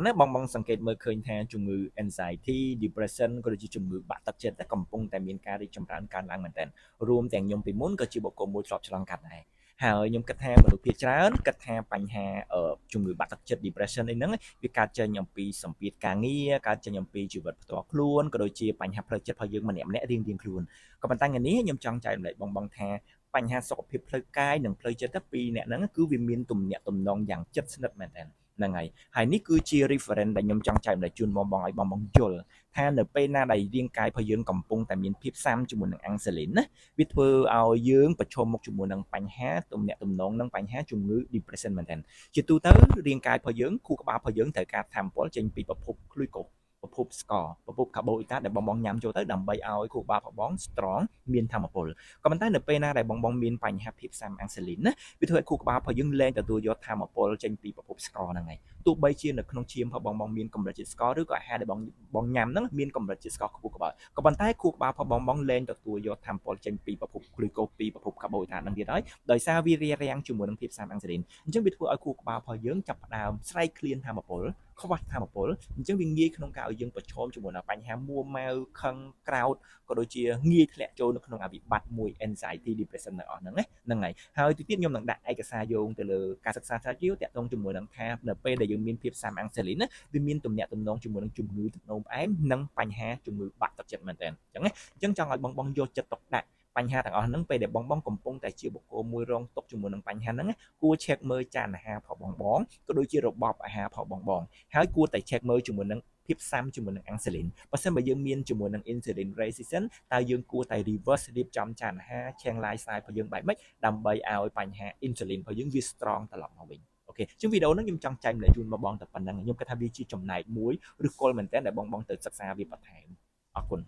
ណាបងសង្កេតមើលឃើញថាជំងឺ anxiety depression ក៏ដូចជាជំងឺបាក់ទឹកចិត្តកំពុងតែមានការរីកចម្រើនកើនឡើងមែនទែនរួមទាំងខ្ញុំពីមុនក៏ជាបុគ្គលមួយធ្លាប់ឆ្លងកាត់ដែរហើយខ្ញុំគិតថាមនុស្សភាគច្រើនគិតថាបញ្ហាជំងឺបាក់ទឹកចិត្ត depression អីហ្នឹងវាកើតចេញអំពីសម្ពាធការងារកើតចេញអំពីជីវិតផ្ទាល់ខ្លួនក៏ដូចជាបញ្ហាផ្លូវចិត្តរបស់យើងម្នាក់ៗរៀងៗខ្លួនក៏ប៉ុន្តែថ្ងៃនេះខ្ញុំចង់ចែករំលែកបងថាបញ្ហាសុខភាពផ្លូវកាយនិងផ្លូវចិត្តពីរអ្នកហ្នឹងគឺវាមានទំនាក់ទំនងយ៉ាងជិតស្និទ្ធមែនទែនហ្នឹងហើយនេះគឺជា reference ដែលខ្ញុំចង់ចែករំលែកជូនបងឲ្យបងយល់ថានៅពេលណាដែលរាងកាយរបស់យើងកំពុងតែមានភាពស៊ាំជាមួយនឹងអាំងសាលីនណាវាធ្វើឲ្យយើងប្រឈមមុខជាមួយនឹងបញ្ហាទំនាក់ទំនងនិងបញ្ហាជំងឺ depression មែនទែនជាទូទៅរាងកាយរបស់យើងខួរក្បាលរបស់យើងត្រូវការថាមពលចេញពីប្រភព glucose ប្រភពស្ករប្រភពកាបូអ៊ីតាដែលបងញ៉ាំចូលទៅដើម្បីឲ្យខួរក្បាលរបស់បង strong មានថាមពលក៏ប៉ុន្តែនៅពេលណាដែលបងមានបញ្ហាភាពស៊ាំអាំងសាលីនណាវាធ្វើឲ្យខួរក្បាលរបស់យើងលែងទទួលយកថាមពលចេញពីប្រភពស្ករហ្នឹងហើយទោះបីជានៅក្នុងឈាមរបស់បងមានកម្រិតជាតិស្ករឬក៏អាហារដែលបងញ៉ាំហ្នឹងមានកម្រិតជាតិស្ករខ្ពស់ក៏ប៉ុន្តែខួរក្បាលរបស់បងលែងទទួលយកថាមពលចេញពីប្រភព glucose ពីប្រភពកាបូអ៊ីតាហ្នឹងទៀតហើយដោយសារវារារាំងជាមួយនឹងភាពស៊ាំអាំងសាលីនអញ្ចឹងវាធ្វើឲ្យខួរក្បាលរបស់យើងចាប់ផ្ដើមស្រែកឃ្លានថាមពលខ្វះថាមពលអញ្ចឹងវាងាយក្នុងការឲ្យយើងប្រឈមជាមួយនឹងបញ្ហាមួម៉ៅខឹងក្រោធក៏ដូចជាងាយធ្លាក់ចូលនៅក្នុងអវិបត្តិមួយ anxiety depression ទាំងអស់ហ្នឹងណាហ្នឹងហើយទីទៀតខ្ញុំនឹងដាក់ឯកសារយោងទៅលើការសិក្សាស្រាវជ្រាវតាក់ទងជាមួយនឹងថានៅពេលដែលយើងមានភាពស៊ាំអាំងសាលីនណាវាមានទំនាក់ទំនងជាមួយនឹងជំងឺទឹកនោមផ្អែមនិងបញ្ហាជំងឺបាក់ទឹកចិត្តមែនទែនអញ្ចឹងចង់ឲ្យបងយកចិត្តទុកដាក់បញ្ហាទាំងអស់ហ្នឹងពេលដែលបងកំពុងតែជាបុគ្គលមួយរងទុកជាមួយនឹងបញ្ហាហ្នឹងគួរ check មើលចានអាហាររបស់បងក៏ដូចជារបបអាហាររបស់បងហើយគួរតែ check មើលជាមួយនឹងភាពស៊ាំជាមួយនឹងអាំងសាលីនបើសិនបើយើងមានជាមួយនឹង insulin resistance តើយើងគួរតែ reverse រៀបចំចានអាហារ change lifestyle របស់យើងបែបម៉េចដើម្បីឲ្យបញ្ហា insulin របស់យើងវា strong ត្រឡប់មកវិញអូខេជាងវីដេអូហ្នឹងខ្ញុំចង់ចែកម្លែកជូនបងតែប៉ុណ្្នឹងខ្ញុំគិតថាវាជាចំណែកមួយឬគល់មែនតើដែលបងទៅសិក្សាវាបន្ថែមអរគុណ